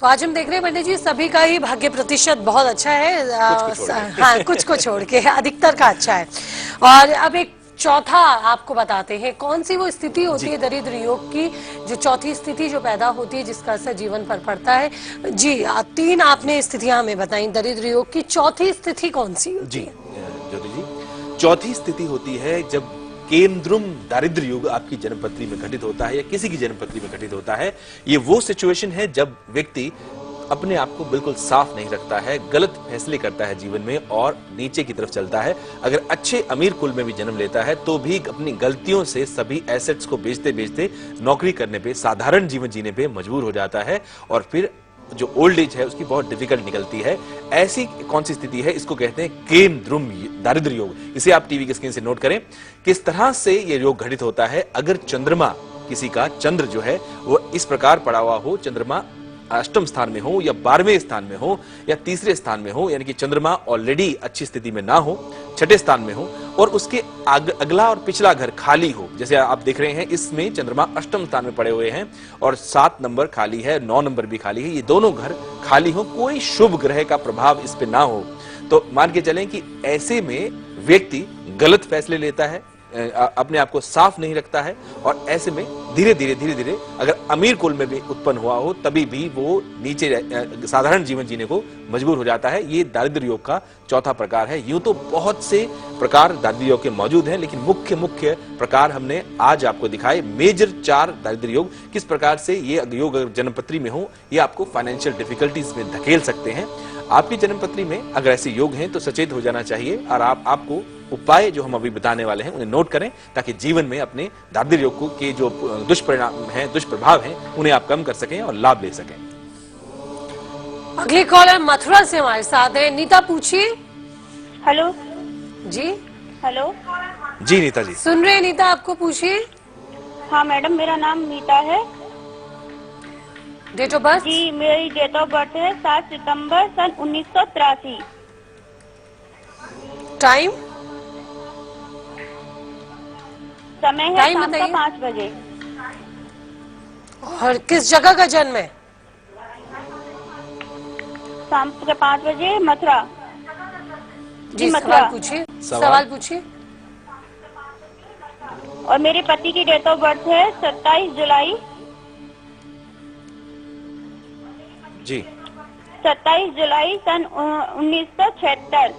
तो आज हम देख रहे हैं पंडित जी सभी का ही भाग्य प्रतिशत बहुत अच्छा है। हाँ, कुछ को छोड़ के अधिकतर का अच्छा है। और अब एक चौथा आपको बताते हैं, कौन सी वो स्थिति होती है दरिद्र योग की, जो चौथी स्थिति जो पैदा होती है जिसका असर जीवन पर पड़ता है। जी, तीन आपने स्थितियां हमें बताई, दरिद्र योग की चौथी स्थिति कौन सी होती है? ज्योति जी, चौथी स्थिति होती है जब केंद्रुम दारिद्र योग आपकी जन्मपत्री में घटित होता है या किसी की जन्मपत्री में घटित होता है। ये वो सिचुएशन है जब व्यक्ति अपने आप को बिल्कुल साफ नहीं रखता है, गलत फैसले करता है जीवन में और नीचे की तरफ चलता है। अगर अच्छे अमीर कुल में भी जन्म लेता है तो भी अपनी गलतियों से सभी एसेट्स को बेचते बेचते नौकरी करने पे, साधारण जीवन जीने पे मजबूर हो जाता है और फिर जो ओल्ड एज है उसकी बहुत डिफिकल्ट निकलती है। ऐसी कौन सी स्थिति है, इसको कहते हैं केंद्रुम दारिद्र योग। इसे आप टीवी की स्क्रीन से नोट करें किस तरह से ये योग घटित होता है। अगर चंद्रमा, किसी का चंद्र जो है वो इस प्रकार पड़ा हुआ हो, चंद्रमा अष्टम स्थान में हो या 12वें स्थान में हो या तीसरे स्थान में हो, यानी कि चंद्रमा ऑलरेडी अच्छी स्थिति में ना हो, छठे स्थान में हो और उसके अगला और पिछला घर खाली हो, जैसे आप देख रहे हैं इसमें चंद्रमा अष्टम स्थान में पड़े हुए हैं और 7 नंबर खाली है, 9 नंबर भी खाली है, ये दोनों घर खाली हो, कोई शुभ ग्रह का प्रभाव इस पे ना हो, तो मान के चलें कि ऐसे में व्यक्ति गलत फैसले लेता है, अपने आप को साफ नहीं रखता है और ऐसे में धीरे धीरे अगर अमीर कुल में भी उत्पन्न हुआ हो तभी भी वो नीचे साधारण जीवन जीने को मजबूर हो जाता है। ये दारिद्र योग का चौथा प्रकार है। यूं तो बहुत से प्रकार दारिद्र योग के मौजूद हैं, लेकिन मुख्य प्रकार हमने आज आपको दिखाए। मेजर 4 दारिद्र योग किस प्रकार से ये योग अगर जन्मपत्री में हो ये आपको फाइनेंशियल डिफिकल्टीज में धकेल सकते हैं। आपकी जन्मपत्री में अगर ऐसे योग हैं तो सचेत हो जाना चाहिए और आपको उपाय जो हम अभी बताने वाले हैं उन्हें नोट करें ताकि जीवन में अपने दारिद्र योग के जो दुष्परिणाम हैं, दुष्प्रभाव हैं, उन्हें आप कम कर सकें और लाभ ले सकें। अगली कॉलर मथुरा से हमारे साथ है, नीता पूछिए। हेलो जी। हेलो जी नीता जी सुन रहे हैं, नीता आपको पूछिए। हाँ मैडम, मेरा नाम नीता है। Date of birth? जी, मेरी डेट ऑफ बर्थ है 7 सितंबर सन 1983। टाइम? समय है शाम का 5 बजे। और किस जगह का जन्म है? शाम के 5 बजे, मथुरा। जी, मथुरा। सवाल पूछिए। सवाल पूछिए। और मेरे पति की डेट ऑफ बर्थ है 27 जुलाई। जी 27 जुलाई सन 1976।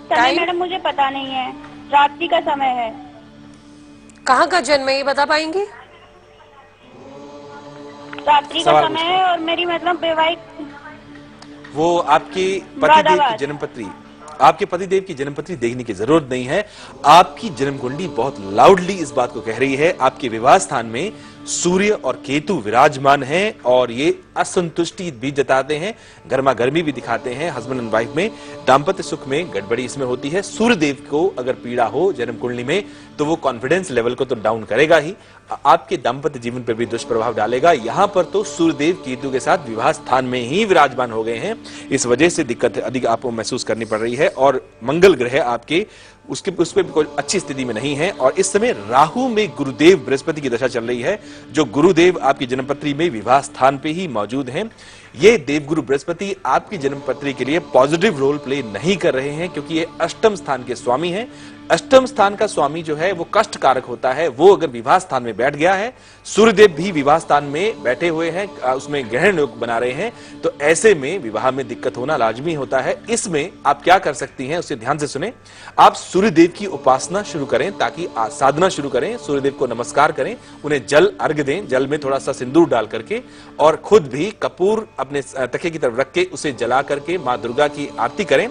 समय मैडम मुझे पता नहीं है, रात्रि का समय है। कहाँ का जन्म है ये बता पाएंगी? रात्रि का समय है और मेरी मतलब वैवाहिक, वो आपके पतिदेव की जन्मपत्री, आपके पतिदेव की जन्मपत्री देखने की जरूरत नहीं है। आपकी जन्म कुंडली बहुत लाउडली इस बात को कह रही है, आपके विवाह स्थान में सूर्य और केतु विराजमान हैं और ये असंतुष्टि भी जताते हैं, गर्मा गर्मी भी दिखाते हैं। हस्बैंड एंड वाइफ में दाम्पत्य सुख में गड़बड़ी इसमें होती है। सूर्य देव को अगर पीड़ा हो जन्म कुंडली में तो वो कॉन्फिडेंस लेवल को तो डाउन करेगा ही, आपके दाम्पत्य जीवन पर भी दुष्प्रभाव डालेगा। यहाँ पर तो सूर्यदेव केतु के साथ विवाह स्थान में ही विराजमान हो गए हैं, इस वजह से दिक्कत अधिक आपको महसूस करनी पड़ रही है। और मंगल ग्रह आपके उस पर भी कोई अच्छी स्थिति में नहीं है और इस समय राहु में गुरुदेव बृहस्पति की दशा चल रही है, जो गुरुदेव आपकी जन्मपत्री में विवाह स्थान पे ही मौजूद हैं। ये देवगुरु बृहस्पति आपकी जन्मपत्री के लिए पॉजिटिव रोल प्ले नहीं कर रहे हैं क्योंकि ये अष्टम स्थान के स्वामी हैं। अष्टम स्थान का स्वामी जो है वो कष्ट कारक होता है, वो अगर विवाह स्थान में बैठ गया है, सूर्यदेव भी विवाह स्थान में बैठे हुए हैं, उसमें ग्रहण योग बना रहे हैं, तो ऐसे में विवाह में दिक्कत होना लाजमी होता है। इसमें आप क्या कर सकती हैं उसे ध्यान से सुने। आप सूर्यदेव की उपासना शुरू करें, ताकि साधना शुरू करें, सूर्यदेव को नमस्कार करें, उन्हें जल अर्घ दें, जल में थोड़ा सा सिंदूर डाल करके और खुद भी कपूर अपने तकिए की तरफ रख के उसे जला करके माँ दुर्गा की आरती करें,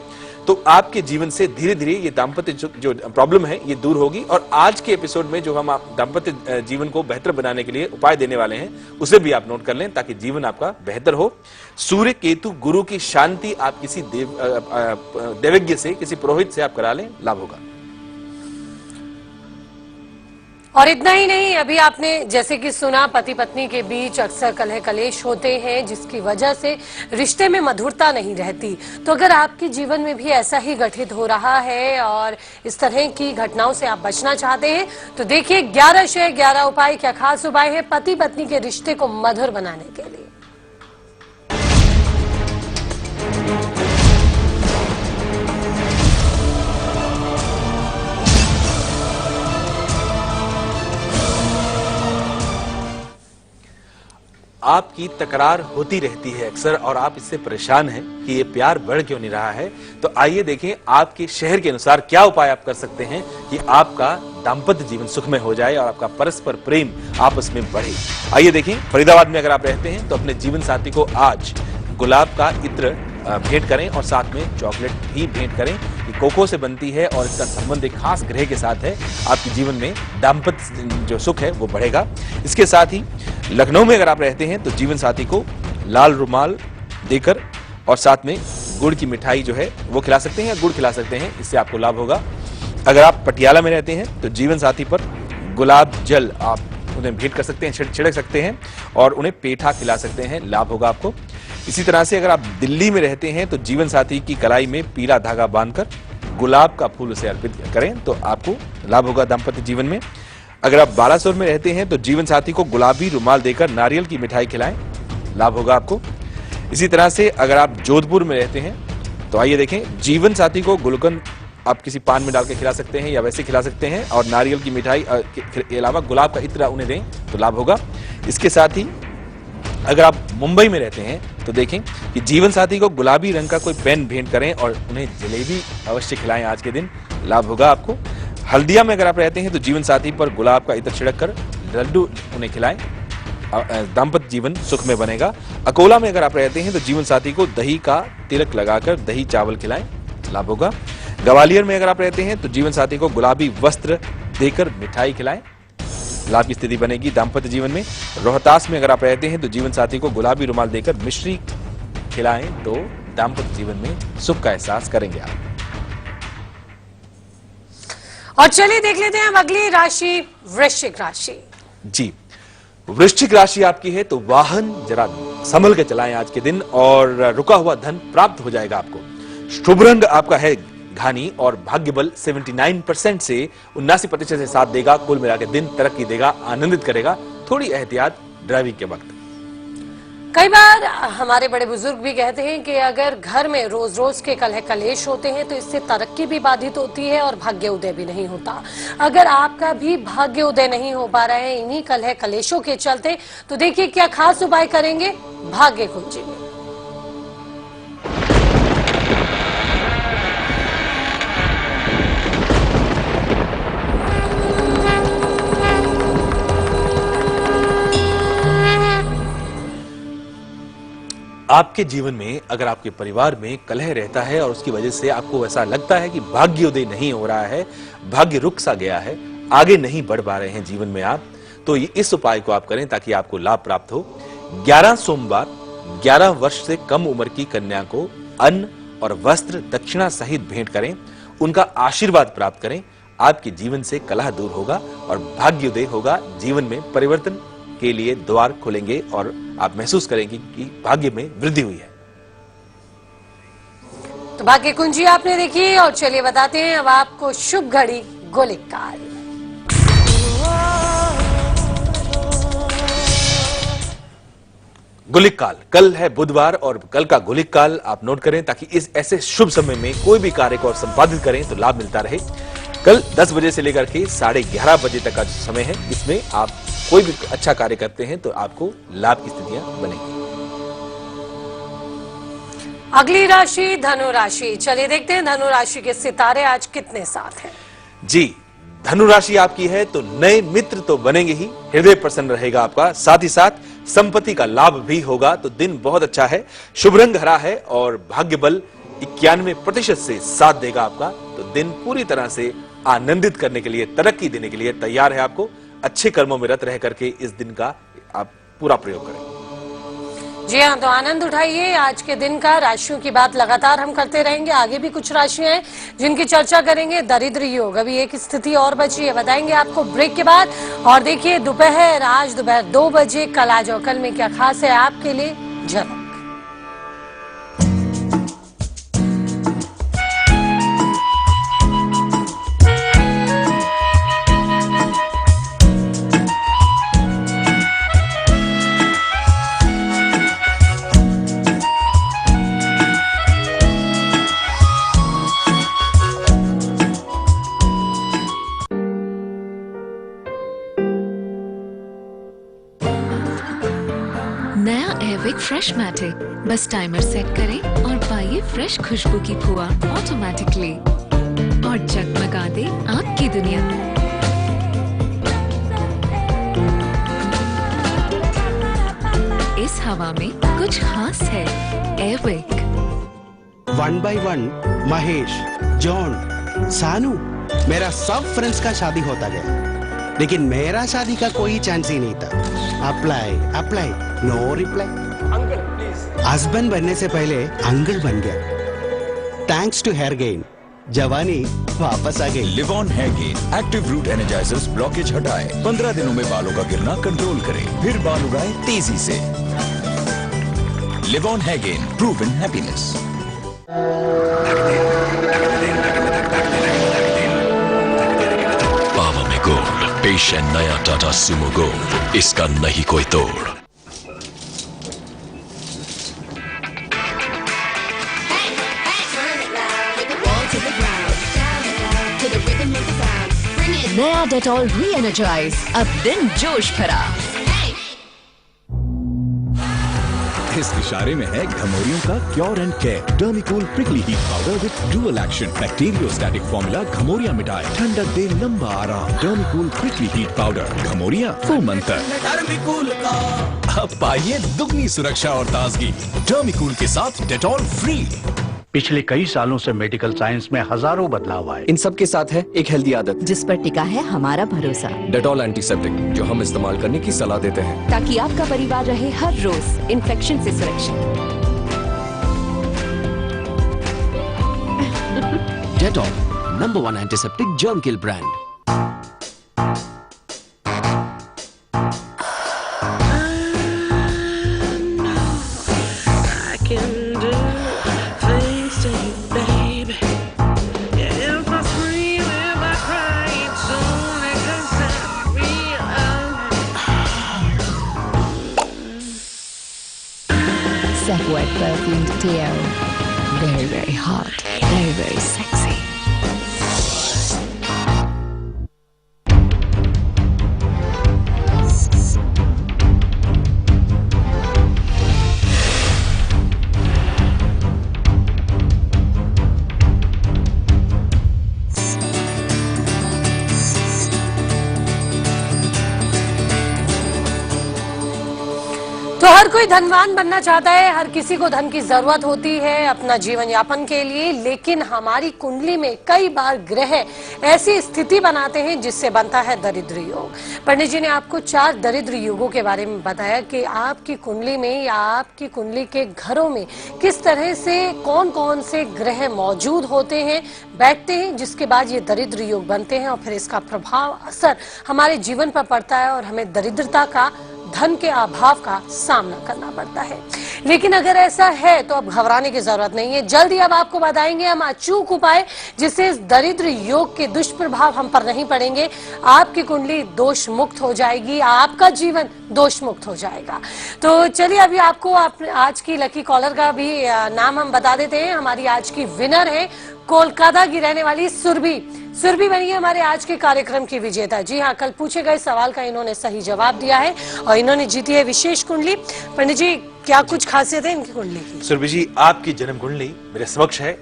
तो आपके जीवन से धीरे धीरे ये दाम्पत्य जो प्रॉब्लम है ये दूर होगी। और आज के एपिसोड में जो हम आप दाम्पत्य जीवन को बेहतर बनाने के लिए उपाय देने वाले हैं उसे भी आप नोट कर लें ताकि जीवन आपका बेहतर हो। सूर्य केतु गुरु की शांति आप किसी देवज्ञ से, किसी पुरोहित से आप करा लें, लाभ होगा। और इतना ही नहीं, अभी आपने जैसे कि सुना, पति पत्नी के बीच अक्सर कलह कलेश होते हैं जिसकी वजह से रिश्ते में मधुरता नहीं रहती। तो अगर आपके जीवन में भी ऐसा ही घटित हो रहा है और इस तरह की घटनाओं से आप बचना चाहते हैं तो देखिए 11 शय 11 उपाय। क्या खास उपाय है पति पत्नी के रिश्ते को मधुर बनाने के लिए। आपकी तकरार होती रहती है अक्सर और आप इससे परेशान हैं कि ये प्यार बढ़ क्यों नहीं रहा है। तो आइए देखें आपके शहर के अनुसार क्या उपाय आप कर सकते हैं कि आपका दाम्पत्य जीवन सुखमय हो जाए और आपका परस्पर प्रेम आपस में बढ़े। आइए देखें, फरीदाबाद में अगर आप रहते हैं तो अपने जीवन साथी को आज गुलाब का इत्र भेंट करें और साथ में चॉकलेट भी भेंट करें। ये कोको से बनती है और इसका संबंध एक खास ग्रह के साथ है। आपके जीवन में दाम्पत्य जो सुख है वो बढ़ेगा। इसके साथ ही लखनऊ में अगर आप रहते हैं तो जीवन साथी को लाल रुमाल देकर और साथ में गुड़ की मिठाई जो है वो खिला सकते हैं या गुड़ खिला सकते हैं, इससे आपको लाभ होगा। अगर आप पटियाला में रहते हैं तो जीवन साथी पर गुलाब जल आप उन्हें भेंट कर सकते हैं, छिड़क सकते हैं और उन्हें पेठा खिला सकते हैं, लाभ होगा आपको। इसी तरह से अगर आप दिल्ली में रहते हैं तो जीवन साथी की कलाई में पीला धागा बांधकर गुलाब का फूल उसे अर्पित करें तो आपको लाभ होगा दाम्पत्य जीवन में। अगर आप बालासोर में रहते हैं तो जीवन साथी को गुलाबी रुमाल देकर नारियल की मिठाई खिलाएं, लाभ होगा आपको। इसी तरह से अगर आप जोधपुर में रहते हैं तो आइए देखें, जीवन साथी को गुलकंद आप किसी पान में डाल के खिला सकते हैं या वैसे खिला सकते हैं और नारियल की मिठाई के अलावा गुलाब का इत्र उन्हें दें तो लाभ होगा। इसके साथ ही अगर आप मुंबई में रहते हैं तो देखें कि जीवन साथी को गुलाबी रंग का कोई पेन भेंट करें और उन्हें जलेबी अवश्य खिलाएं आज के दिन, लाभ होगा आपको। हल्दिया में अगर आप रहते हैं तो जीवन साथी पर गुलाब का इत्र छिड़क कर लड्डू उन्हें खिलाएं, दाम्पत्य जीवन सुख में बनेगा। अकोला में अगर आप रहते हैं तो जीवन साथी को दही का तिलक लगाकर दही चावल खिलाएं, लाभ होगा। ग्वालियर में अगर आप रहते हैं तो जीवन साथी को गुलाबी वस्त्र देकर मिठाई खिलाएं, लाभ की स्थिति बनेगी दाम्पत्य जीवन में। रोहतास में अगर आप रहते हैं तो जीवन साथी को गुलाबी रुमाल देकर मिश्री खिलाएं तो दाम्पत्य जीवन में सुख का एहसास करेंगे आप। और चलिए देख लेते हैं हम अगली राशि, वृश्चिक राशि। जी, वृश्चिक राशि आपकी है तो वाहन जरा संभल के चलाएं आज के दिन और रुका हुआ धन प्राप्त हो जाएगा आपको। शुभ रंग आपका है घानी और भाग्य बल 79% से 79% से साथ देगा। कुल मिला के दिन तरक्की देगा, आनंदित करेगा। थोड़ी एहतियात ड्राइविंग के वक्त। कई बार हमारे बड़े बुजुर्ग भी कहते हैं कि अगर घर में रोज रोज के कलह कलेश होते हैं तो इससे तरक्की भी बाधित होती है और भाग्य उदय भी नहीं होता। अगर आपका भी भाग्य उदय नहीं हो पा रहा है इन्हीं कलह कलेशों के चलते तो देखिए क्या खास उपाय करेंगे भाग्य कुंजी में। आपके जीवन में अगर आपके परिवार में कलह रहता है और उसकी वजह से आपको ऐसा लगता है कि भाग्योदय नहीं हो रहा है, भाग्य रुक सा गया है, आगे नहीं बढ़ पा रहे हैं जीवन में आप, तो इस उपाय को आप करें ताकि आपको लाभ प्राप्त हो। 11 सोमवार 11 वर्ष से कम उम्र की कन्या को अन्न और वस्त्र दक्षिणा सहित भेंट करें, उनका आशीर्वाद प्राप्त करें। आपके जीवन से कलह दूर होगा और भाग्योदय होगा। जीवन में परिवर्तन के लिए द्वार खुलेंगे और आप महसूस करेंगे कि भाग्य में वृद्धि हुई है। तो भाग्य कुंजी आपने देखी और चलिए बताते हैं अब आपको शुभ घड़ी गोलिक काल। गुलिक काल कल है बुधवार और कल का गुलिक काल आप नोट करें ताकि इस ऐसे शुभ समय में कोई भी कार्य को और संपादित करें तो लाभ मिलता रहे। कल 10 बजे से लेकर के 11:30 बजे तक का जो समय है इसमें आप कोई भी अच्छा कार्य करते हैं तो आपको लाभ की स्थितियां बनेंगी। अगली राशि धनु राशि। चलिए देखते हैं धनु राशि के सितारे आज कितने साथ हैं। जी, धनु राशि आपकी है तो नए मित्र तो बनेंगे ही, हृदय प्रसन्न रहेगा आपका, साथ ही साथ संपत्ति का लाभ भी होगा। तो दिन बहुत अच्छा है, शुभ रंग हरा है और भाग्य बल 91% से साथ देगा आपका। तो दिन पूरी तरह से आनंदित करने के लिए, तरक्की देने के लिए तैयार है आपको। अच्छे कर्मों में रत रह करके इस दिन का आप पूरा प्रयोग करें। जी हाँ, तो आनंद उठाइए आज के दिन का। राशियों की बात लगातार हम करते रहेंगे, आगे भी कुछ राशियां हैं जिनकी चर्चा करेंगे। दरिद्र योग, अभी एक स्थिति और बची है, बताएंगे आपको ब्रेक के बाद। और देखिए आज दोपहर 2 बजे कल आज और कल में क्या खास है आपके लिए, झलक। नया एयरविक फ्रेश मैटिक, बस टाइमर सेट करें और पाइए फ्रेश खुशबू की फुआ ऑटोमेटिकली और जगमगा दे आपकी दुनिया। इस हवा में कुछ खास है। एयरविक। 1 by 1 महेश, जॉन, सानू, मेरा सब फ्रेंड्स का शादी होता गया, लेकिन मेरा शादी का कोई चांस ही नहीं था। Apply, no reply. Uncle please. Husband बनने से पहले अंकल बन गया। थैंक्स टू हेयर गेन, जवानी वापस आ गई। Livon hair gain active root energisers blockage हटाए, 15 दिनों में बालों का गिरना कंट्रोल करे, फिर बाल उगाए तेजी से। Livon hair gain, proven happiness. Power में गोल्ड, पेश है नया टाटा सुमो गोल्ड, इसका नहीं कोई तोड़। नया डेटॉल री-एनर्जाइज, अब दिन जोश भरा। इस इशारे में है घमौरियों का cure and care Dermicool prickly heat powder with dual action bacteriostatic formula. घमौरिया मिटाए, ठंडक दे लंबा आराम। डर्मिकूल प्रिकली हीट पाउडर, घमौरिया फोमंतर। अब पाइए दुगनी सुरक्षा और ताजगी डर्मिकूल के साथ डेटॉल फ्री। पिछले कई सालों से मेडिकल साइंस में हजारों बदलाव आए। इन सब के साथ है एक हेल्दी आदत जिस पर टिका है हमारा भरोसा। डेटॉल एंटीसेप्टिक, जो हम इस्तेमाल करने की सलाह देते हैं ताकि आपका परिवार रहे हर रोज इन्फेक्शन से सुरक्षित। डेटॉल, नंबर 1 एंटीसेप्टिक जर्म किल brand. Safeway perfumed Teo. Very, very hot. Very, very sexy. तो हर कोई धनवान बनना चाहता है, हर किसी को धन की जरूरत होती है अपना जीवन यापन के लिए, लेकिन हमारी कुंडली में कई बार ग्रह ऐसी स्थिति बनाते हैं जिससे बनता है दरिद्र योग। पंडित जी ने आपको 4 दरिद्र योगों के बारे में बताया कि आपकी कुंडली में या आपकी कुंडली के घरों में किस तरह से कौन कौन से ग्रह मौजूद होते हैं, बैठते हैं, जिसके बाद ये दरिद्र योग बनते हैं और फिर इसका प्रभाव असर हमारे जीवन पर पड़ता है और हमें दरिद्रता का, धन के अभाव का सामना करना पड़ता है। लेकिन अगर ऐसा है तो अब घबराने की जरूरत नहीं है। जल्दी अब आपको बताएंगे हम अचूक उपाय जिससे इस दरिद्र योग के दुष्प्रभाव हम पर नहीं पड़ेंगे। आपकी कुंडली दोष मुक्त हो जाएगी, आपका जीवन दोष मुक्त हो जाएगा। तो चलिए अभी आपको आज की लकी कॉलर का भी नाम हम बता देते हैं। हमारी आज की विनर है कोलकाता की रहने वाली सुरभि बनी है हमारे आज के कार्यक्रम की विजेता। जी हाँ, कल पूछे गए सवाल का इन्होंने सही जवाब दिया है और इन्होंने जीती है विशेष कुंडली। पंडित जी, क्या कुछ खासियत है इनकी कुंडली की? सुरभि जी, आपकी जन्म कुंडली मेरे समक्ष है।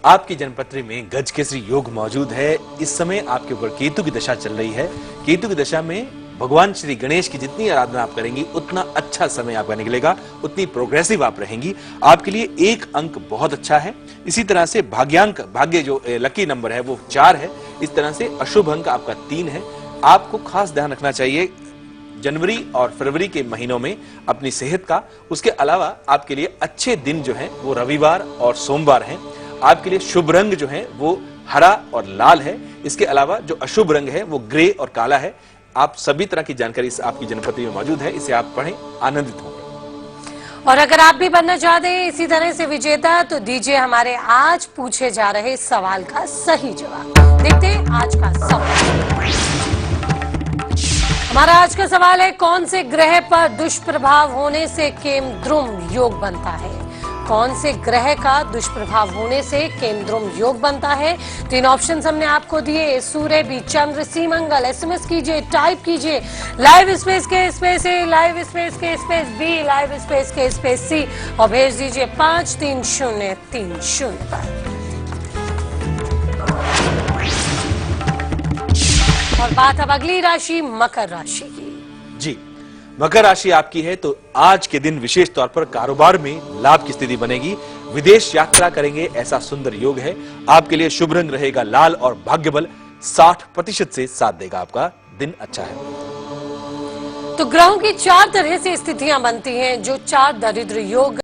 आपकी जन्मपत्री में गज केसरी योग मौजूद है। इस समय आपके ऊपर केतु की दशा चल रही है। केतु की दशा में भगवान श्री गणेश की जितनी आराधना आप करेंगी उतना अच्छा समय आपका निकलेगा, उतनी प्रोग्रेसिव आप रहेंगी। आपके लिए 1 अंक बहुत अच्छा है। इसी तरह से भाग्य जो लकी नंबर है वो 4 है। इस तरह से अशुभ अंक आपका 3 है। आपको खास ध्यान रखना चाहिए, जनवरी और फरवरी के महीनों में अपनी सेहत का, उसके अलावा आपके लिए अच्छे दिन जो हैं वो रविवार और सोमवार हैं। आपके लिए शुभ रंग जो है वो हरा और लाल है। इसके अलावा जो अशुभ रंग है वो ग्रे और काला है। आप सभी तरह की जानकारी इस आपकी जन्मपत्री में मौजूद है, इसे आप पढ़ें, आनंदित होंगे। और अगर आप भी बनना चाहते हैं इसी तरह से विजेता, तो दीजिए हमारे आज पूछे जा रहे सवाल का सही जवाब। देखते हैं आज का सवाल। हमारा आज का सवाल है, कौन से ग्रह पर दुष्प्रभाव होने से केमद्रुम योग बनता है? कौन से ग्रह का दुष्प्रभाव होने से केमद्रुम योग बनता है? 3 ऑप्शंस हमने आपको दिए, सूर्य, बी चंद्र, सी मंगल। एसएमएस कीजिए, टाइप कीजिए लाइव स्पेस के स्पेस ए, लाइव स्पेस के स्पेस बी, लाइव स्पेस के स्पेस सी और भेज दीजिए 53030 पर। और बात अब अगली राशि मकर राशि की। जी, मकर राशि आपकी है तो आज के दिन विशेष तौर पर कारोबार में लाभ की स्थिति बनेगी। विदेश यात्रा करेंगे ऐसा सुंदर योग है। आपके लिए शुभ रंग रहेगा लाल और भाग्य बल 60% से साथ देगा। आपका दिन अच्छा है। तो ग्रहों की 4 तरह से स्थितियां बनती हैं, जो 4 दरिद्र योग